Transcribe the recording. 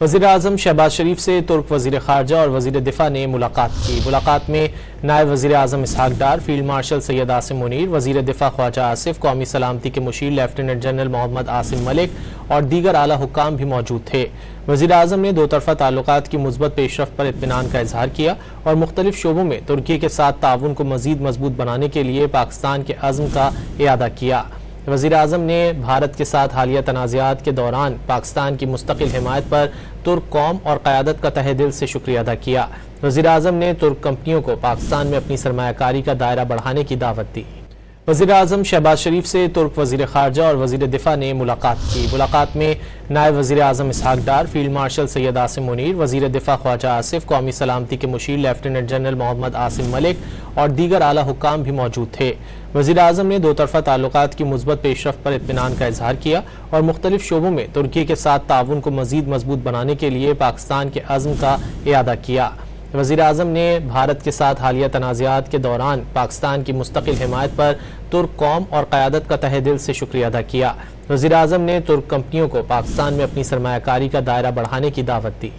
वज़ीर-ए-आज़म शहबाज शरीफ से तुर्क वज़ीर ख़ारजा और वज़ीर दिफ़ा ने मुलाकात की। मुलाकात में नायब वज़ीर-ए-आज़म इसहाक डार, फील्ड मार्शल सैयद आसिम मुनीर, वज़ीर दिफ़ा ख्वाजा आसिफ, कौमी सलामती के मुशीर लेफ्टिनेंट जनरल मोहम्मद आसिम मलिक और दीगर आला हुक्काम भी मौजूद थे। वज़ीर-ए-आज़म ने दो तरफ़ा ताल्लुकात की मुस्बत पेशरफ्त पर इत्मीनान का इजहार किया और मुख्तलिफ शोबों में तुर्की के साथ ताउन को मज़ीद मजबूत बनाने के लिए पाकिस्तान के अज़्म का इयादा किया। वज़ीर-ए-आज़म ने भारत के साथ हालिया तनाज़ात के दौरान पाकिस्तान की मुस्तकिल हिमायत पर तुर्क कौम और क़यादत का तहे दिल से शुक्रिया अदा किया। वज़ीर-ए-आज़म ने तुर्क कंपनियों को पाकिस्तान में अपनी सरमायाकारी का दायरा बढ़ाने की दावत दी। वज़ीर-ए-आज़म शहबाज शरीफ से तुर्क वज़ीर ख़ारजा और वज़ीर दिफ़ा ने मुलाकात की। मुलाकात में नायब वज़ीर-ए-आज़म इसहाक डार, फील्ड मार्शल सैयद आसिम मुनीर, वज़ीर दिफ़ा ख्वाजा आसिफ, कौमी सलामती के मुशीर लेफ्टिनेंट जनरल मोहम्मद आसिम मलिक और दीगर आला हुक्काम भी मौजूद थे। वज़ीर-ए-आज़म ने दो तरफ़ा ताल्लुकात की मुस्बत पेशरफ्त पर इत्मीनान का इजहार किया और मुख्तलिफ शोबों में तुर्की के साथ ताउन को मज़ीद मजबूत बनाने के लिए पाकिस्तान के अज़्म का इयादा किया। वज़ीर-ए-आज़म ने भारत के साथ हालिया तनाज़ात के दौरान पाकिस्तान की मुस्तकिल हिमायत पर तुर्क कौम और क़यादत का तहे दिल से शुक्रिया अदा किया। वज़ीर-ए-आज़म ने तुर्क कंपनियों को पाकिस्तान में अपनी सरमायाकारी का दायरा बढ़ाने की दावत दी।